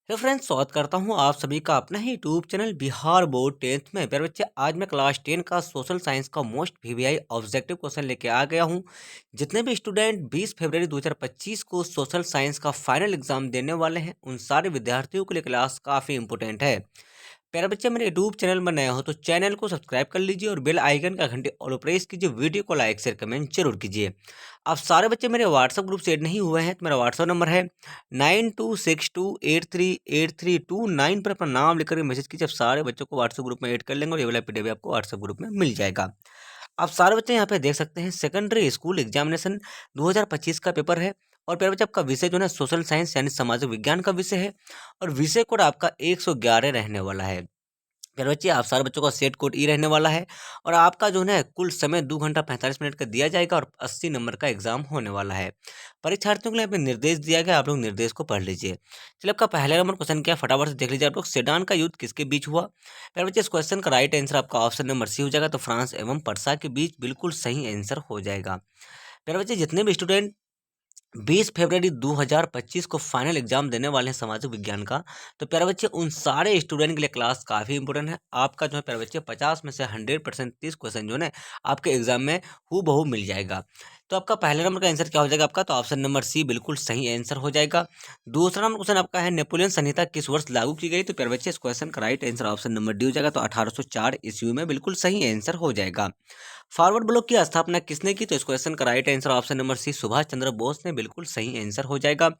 Hello friends, स्वागत करता हूं आप सभी का अपना ही YouTube channel Bihar board 10th में। प्यारे बच्चे, आज मैं क्लास 10 का सोशल साइंस का मोस्ट वीवीआई ऑब्जेक्टिव क्वेश्चन लेके आ गया हूं। जितने भी स्टूडेंट 20 फरवरी 2025 को सोशल साइंस का फाइनल एग्जाम देने वाले हैं, उन सारे विद्यार्थियों के लिए क्लास काफ़ी इंपॉर्टेंट है। प्यारे बच्चे, मेरे यूट्यूब चैनल में नए हो तो चैनल को सब्सक्राइब कर लीजिए और बेल आइकन का घंटे ऑल प्रेस कीजिए। वीडियो को लाइक शेयर कमेंट जरूर कीजिए। आप सारे बच्चे मेरे व्हाट्सएप ग्रुप से ऐड नहीं हुए हैं तो मेरा व्हाट्सएप नंबर है 9262838329 पर अपना नाम लिखकर के मैसेज कीजिए। आप सारे बच्चों को व्हाट्सएप ग्रुप में ऐड कर लेंगे और ये वाला पीडीएफ आपको व्हाट्सएप ग्रुप में मिल जाएगा। आप सारे बच्चे यहाँ पे देख सकते हैं, सेकेंडरी स्कूल एग्जामिनेशन 2025 का पेपर है। और प्यारे बच्चे, आपका विषय जो है सोशल साइंस यानी सामाजिक विज्ञान का विषय है। और विषय कोड आपका 111 रहने वाला है। फिर बच्चे, आप सारे बच्चों का सेट कोड ई रहने वाला है। और आपका जो है कुल समय 2 घंटा 45 मिनट का दिया जाएगा और 80 नंबर का एग्जाम होने वाला है। परीक्षार्थियों के लिए यहाँ पे निर्देश दिया गया, आप लोग निर्देश को पढ़ लीजिए। चलिए, आपका पहला नंबर क्वेश्चन क्या, फटाफट से देख लीजिए आप लोग। सेडान का युद्ध किसके बीच हुआ? फिर बच्चे, इस क्वेश्चन का राइट आंसर आपका ऑप्शन नंबर सी हो जाएगा, तो फ्रांस एवं पर्सा के बीच बिल्कुल सही आंसर हो जाएगा। फिर बच्चे, जितने भी स्टूडेंट 20 फरवरी 2025 को फाइनल एग्जाम देने वाले हैं सामाजिक विज्ञान का, तो प्यारे बच्चे उन सारे स्टूडेंट के लिए क्लास काफ़ी इंपॉर्टेंट है। आपका जो है प्यारे बच्चे 50 में से 100% 30 क्वेश्चन जो है आपके एग्जाम में हूबहू मिल जाएगा। तो आपका पहले नंबर का आंसर क्या हो जाएगा आपका, तो ऑप्शन नंबर सी बिल्कुल सही आंसर हो जाएगा। दूसरा नंबर क्वेश्चन आपका है, नेपोलियन संहिता किस वर्ष लागू की गई? तो प्यारे बच्चे, इस क्वेश्चन का right answer option number D हो जाएगा, तो 1804 ईस्वी में बिल्कुल सही आंसर हो जाएगा। फॉरवर्ड ब्लॉक की स्थापना किसने की? तो इस क्वेश्चन का right answer option number C Subhash Chandra Bose ने बिल्कुल सही आंसर हो जाएगा।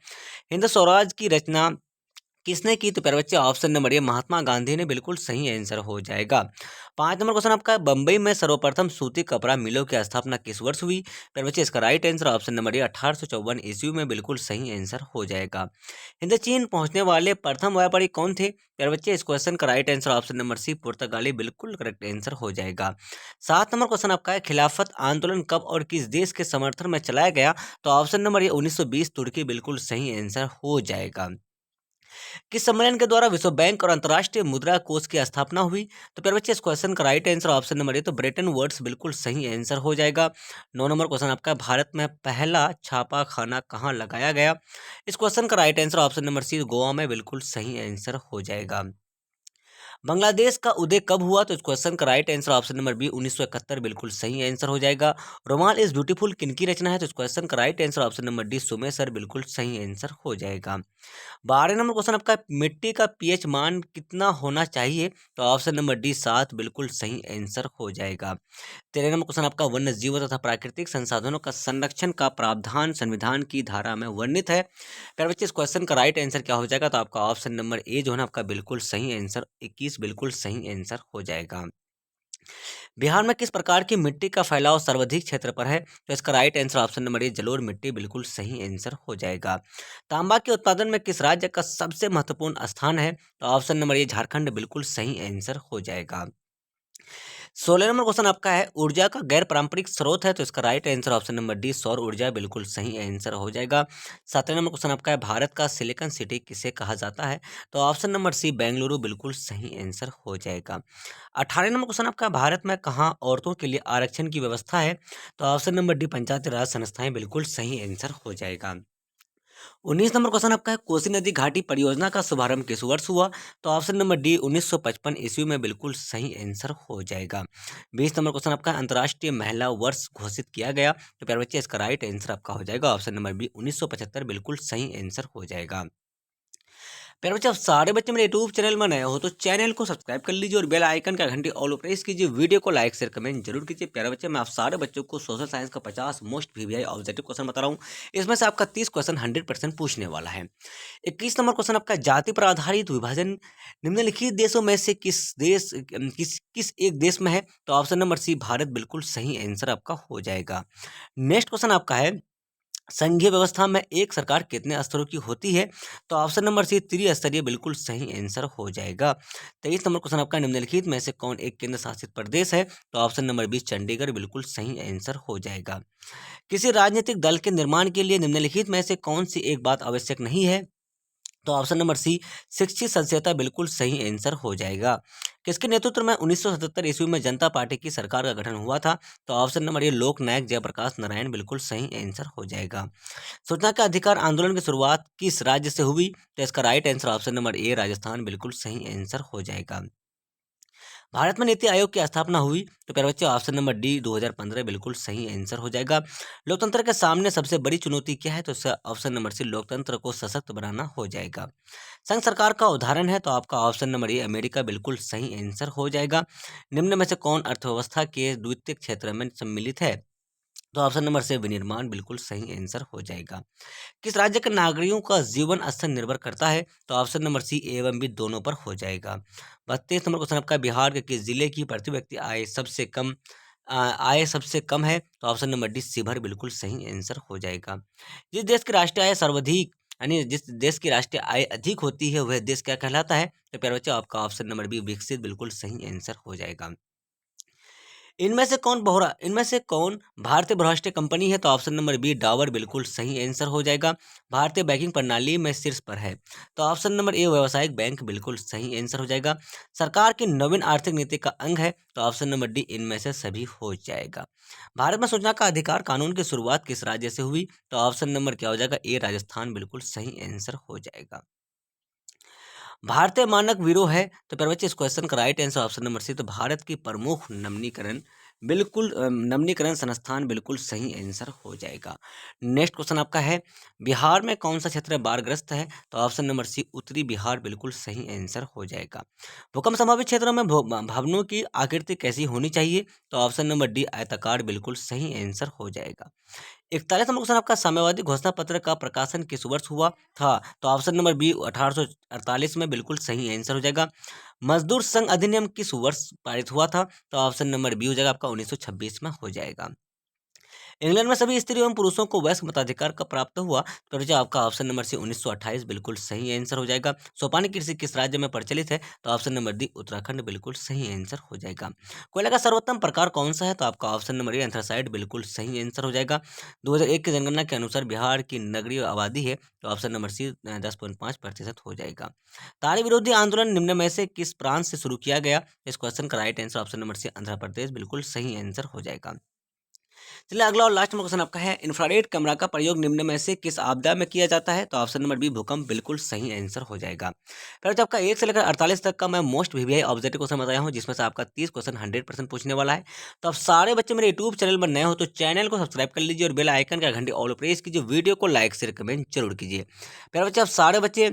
हिंद स्वराज की रचना किसने की? तो प्यारे बच्चे, option number A Mahatma Gandhi ने बिल्कुल सही आंसर हो जाएगा। 5 नंबर क्वेश्चन आपका है, बंबई में सर्वप्रथम सूती कपड़ा मिलों की स्थापना किस वर्ष हुई? प्यारे बच्चे, इसका right answer option number A 1854 ईस्वी में बिल्कुल सही आंसर हो जाएगा। हिंद चीन पहुंचने वाले प्रथम व्यापारी कौन थे? प्यारे बच्चे, इस क्वेश्चन का right answer option number C पुर्तगाली बिल्कुल करेक्ट आंसर हो जाएगा। 7 नंबर क्वेश्चन आपका है, खिलाफत आंदोलन कब और किस देश के समर्थन में चलाया गया? तो ऑप्शन नंबर ए 1920 तुर्की बिल्कुल सही आंसर हो जाएगा। किस सम्मेलन के द्वारा विश्व बैंक और अंतर्राष्ट्रीय मुद्रा कोष की स्थापना हुई? तो प्यारे बच्चे, इस क्वेश्चन का right answer option number A तो ब्रेटन वर्ड्स बिल्कुल सही आंसर हो जाएगा। 9 नंबर क्वेश्चन आपका है, भारत में पहला छापा खाना कहाँ लगाया गया? इस क्वेश्चन का right answer option number C Goa में बिल्कुल सही आंसर हो जाएगा। बांग्लादेश का उदय कब हुआ? तो इस क्वेश्चन का right answer option number B 1971 बिल्कुल सही आंसर हो जाएगा। रोमाल इज ब्यूटीफुल किनकी रचना है? तो इस क्वेश्चन का right answer option number D Sumer बिल्कुल सही आंसर हो जाएगा। 12 नंबर क्वेश्चन आपका, मिट्टी का पीएच मान कितना होना चाहिए? तो ऑप्शन नंबर डी 7 बिल्कुल सही आंसर हो जाएगा। 13 नंबर क्वेश्चन आपका, वन्य जीवों तथा प्राकृतिक संसाधनों का संरक्षण का प्रावधान संविधान की धारा में वर्णित है। प्यारे बच्चे, इस क्वेश्चन का राइट आंसर क्या हो जाएगा? तो आपका ऑप्शन नंबर ए जो है ना आपका बिल्कुल सही आंसर 21 बिल्कुल सही आंसर हो जाएगा। बिहार में किस प्रकार की मिट्टी का फैलाव सर्वाधिक क्षेत्र पर है? तो इसका right answer option number A जलोढ़ मिट्टी बिल्कुल सही आंसर हो जाएगा। तांबा के उत्पादन में किस राज्य का सबसे महत्वपूर्ण स्थान है? तो ऑप्शन नंबर ए झारखंड बिल्कुल सही आंसर हो जाएगा। 16 नंबर क्वेश्चन आपका है, ऊर्जा का गैर पारंपरिक स्रोत है? तो इसका right answer option number D सौर ऊर्जा बिल्कुल सही आंसर हो जाएगा। 17 नंबर क्वेश्चन आपका है, भारत का सिलिकॉन सिटी किसे कहा जाता है? तो ऑप्शन नंबर सी बेंगलुरु बिल्कुल सही आंसर हो जाएगा। 18 नंबर क्वेश्चन आपका, भारत में कहाँ औरतों के लिए आरक्षण की व्यवस्था है? तो ऑप्शन नंबर डी पंचायती राज संस्थाएं बिल्कुल सही आंसर हो जाएगा। 19 नंबर क्वेश्चन आपका है, कोसी नदी घाटी परियोजना का शुभारंभ किस वर्ष हुआ? तो ऑप्शन नंबर डी 1955 ईस्वी में बिल्कुल सही आंसर हो जाएगा। 20 नंबर क्वेश्चन आपका, अंतर्राष्ट्रीय महिला वर्ष घोषित किया गया? तो प्यारे बच्चे, इसका राइट आंसर आपका हो जाएगा ऑप्शन नंबर बी 1975 बिल्कुल सही आंसर हो जाएगा। प्यारे बच्चे, आप सारे बच्चे मेरे यूट्यूब चैनल में नए हो तो चैनल को सब्सक्राइब कर लीजिए और बेल आइकन का घंटी ऑल प्रेस कीजिए। वीडियो को लाइक शेयर कमेंट जरूर कीजिए। प्यारे बच्चे, मैं आप सारे बच्चों को सोशल साइंस का 50 मोस्ट वीवीआई ऑब्जेक्टिव क्वेश्चन बता रहा हूँ। इसमें से आपका 30 क्वेश्चन 100% पूछने वाला है। 21 नंबर क्वेश्चन आपका, जाति पर आधारित विभाजन निम्नलिखित देशों में से किस एक देश में है? तो ऑप्शन नंबर सी भारत बिल्कुल सही आंसर आपका हो जाएगा। नेक्स्ट क्वेश्चन आपका है, संघीय व्यवस्था में एक सरकार कितने स्तरों की होती है? तो ऑप्शन नंबर सी त्रिस्तरीय बिल्कुल सही आंसर हो जाएगा। 23 नंबर क्वेश्चन आपका, निम्नलिखित में से कौन एक केंद्र शासित प्रदेश है? तो ऑप्शन नंबर बी चंडीगढ़ बिल्कुल सही आंसर हो जाएगा। किसी राजनीतिक दल के निर्माण के लिए निम्नलिखित में से कौन सी एक बात आवश्यक नहीं है? तो ऑप्शन नंबर सी शिक्षित संस्था बिल्कुल सही आंसर हो जाएगा। किसके नेतृत्व में 1977 ईस्वी में जनता पार्टी की सरकार का गठन हुआ था? तो ऑप्शन नंबर ए लोक नायक जयप्रकाश नारायण बिल्कुल सही आंसर हो जाएगा। सूचना का अधिकार आंदोलन की शुरुआत किस राज्य से हुई? तो इसका right answer option number A Rajasthan बिल्कुल सही आंसर हो जाएगा। भारत में नीति आयोग की स्थापना हुई? तो प्यारे बच्चों ऑप्शन नंबर डी 2015 बिल्कुल सही आंसर हो जाएगा। लोकतंत्र के सामने सबसे बड़ी चुनौती क्या है? तो इसका ऑप्शन नंबर सी लोकतंत्र को सशक्त बनाना हो जाएगा। संघ सरकार का उदाहरण है? तो आपका ऑप्शन नंबर ए अमेरिका बिल्कुल सही आंसर हो जाएगा। निम्न में से कौन अर्थव्यवस्था के द्वितीय क्षेत्र में सम्मिलित है? तो ऑप्शन नंबर से विनिर्माण बिल्कुल सही आंसर हो जाएगा। किस राज्य के नागरिकों का जीवन स्तर निर्भर करता है? तो ऑप्शन नंबर सी ए एवं बी दोनों पर हो जाएगा। 32 नंबर क्वेश्चन आपका बिहार के किस जिले की प्रति व्यक्ति आय सबसे कम है? तो ऑप्शन नंबर डी शिवहर बिल्कुल सही आंसर हो जाएगा। जिस देश की राष्ट्रीय आय सर्वाधिक यानी जिस देश की राष्ट्रीय आय अधिक होती है वह देश क्या कहलाता है? तो प्यारे बच्चों आपका ऑप्शन नंबर बी विकसित बिल्कुल सही आंसर हो जाएगा। इनमें से कौन भारतीय बहुराष्ट्रीय कंपनी है? तो ऑप्शन नंबर बी डाबर बिल्कुल सही आंसर हो जाएगा। भारतीय बैंकिंग प्रणाली में शीर्ष पर है? तो ऑप्शन नंबर ए व्यावसायिक बैंक बिल्कुल सही आंसर हो जाएगा। सरकार की नवीन आर्थिक नीति का अंग है? तो ऑप्शन नंबर डी इनमें से सभी हो जाएगा। भारत में सूचना का अधिकार कानून की शुरुआत किस राज्य से हुई? तो ऑप्शन नंबर क्या हो जाएगा? ए राजस्थान बिल्कुल सही आंसर हो जाएगा। भारतीय मानक ब्यूरो है? तो प्यारे बच्चे इस क्वेश्चन का right answer option number C. तो भारत की प्रमुख नवनीकरण संस्थान बिल्कुल सही आंसर हो जाएगा। नेक्स्ट क्वेश्चन आपका है बिहार में कौन सा क्षेत्र बाढ़ग्रस्त है? तो ऑप्शन नंबर सी उत्तरी बिहार बिल्कुल सही आंसर हो जाएगा। भूकंप संभावित क्षेत्रों में भवनों की आकृति कैसी होनी चाहिए? तो ऑप्शन नंबर डी आयताकार बिल्कुल सही आंसर हो जाएगा। 41 नंबर क्वेश्चन आपका साम्यवादी घोषणा पत्र का प्रकाशन किस वर्ष हुआ था? तो ऑप्शन नंबर बी 1848 में बिल्कुल सही आंसर हो जाएगा। मजदूर संघ अधिनियम किस वर्ष पारित हुआ था? तो ऑप्शन नंबर बी हो जाएगा आपका 1926 में हो जाएगा। इंग्लैंड में सभी स्त्री एवं पुरुषों को वयस्क मताधिकार कब प्राप्त हुआ? तो जो आपका ऑप्शन नंबर सी 1928 बिल्कुल सही आंसर हो जाएगा। सोपानी कृषि किस राज्य में प्रचलित है? तो ऑप्शन नंबर डी उत्तराखंड बिल्कुल सही आंसर हो जाएगा। कोयला का सर्वोत्तम प्रकार कौन सा है? तो आपका ऑप्शन नंबर ए एंथ्रासाइट बिल्कुल सही आंसर हो जाएगा। 2001 की जनगणना के अनुसार बिहार की नगरीय आबादी है? तो ऑप्शन नंबर सी 10.5% हो जाएगा। ताड़ी विरोधी आंदोलन निम्न में से किस प्रांत से शुरू किया गया? इस क्वेश्चन का right answer option number C Andhra Pradesh बिल्कुल सही आंसर हो जाएगा। चलिए अगला और लास्ट क्वेश्चन आपका है इंफ्रारेड कैमरा का प्रयोग निम्न में से किस आपदा में किया जाता है? तो ऑप्शन नंबर बी भूकंप बिल्कुल सही आंसर हो जाएगा। फिर आपका 1 से लेकर 48 तक का मैं मोस्ट वीवीआई ऑब्जेक्टिव क्वेश्चन बताया हूँ जिसमें से आपका 30 क्वेश्चन 100% पूछने वाला है। तो आप सारे बच्चे मेरे यूट्यूब चैनल पर नए हो तो चैनल को सब्सक्राइब कर लीजिए और बेल आइकन का घंटी ऑल प्रेस कीजिए, वीडियो को लाइक शेयर कमेंट जरूर कीजिए। फिर बच्चे आप सारे बच्चे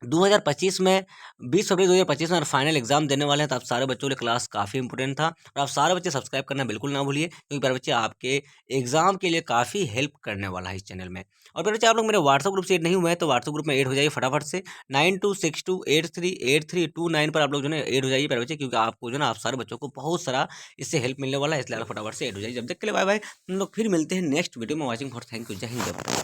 2025 में 20 फरवरी 2025 में फाइनल एग्जाम देने वाले हैं तो आप सारे बच्चों के लिए क्लास काफ़ी इंपॉर्टेंट था और आप सारे बच्चे सब्सक्राइब करना बिल्कुल ना भूलिए क्योंकि प्यारे बच्चे आपके एग्जाम के लिए काफ़ी हेल्प करने वाला है इस चैनल में। और प्यारे बच्चे आप लोग मेरे व्हाट्सअप ग्रुप से ऐड नहीं हुए हैं तो व्हाट्सअप ग्रुप में ऐड हो जाइए फटाफट से 9262838329 पर आप लोग जो है ऐड हो जाइए प्यारे बच्चे क्योंकि आपको जो ना आप सारे बच्चों को बहुत सारा इससे हेल्प मिलने वाला है इसलिए आप फटाफट से ऐड हो जाइए। जब तक के लिए बाय बाय, हम लोग फिर मिलते हैं नेक्स्ट वीडियो में। वॉचिंग फॉर थैंक यू, जय हिंद जय भारत।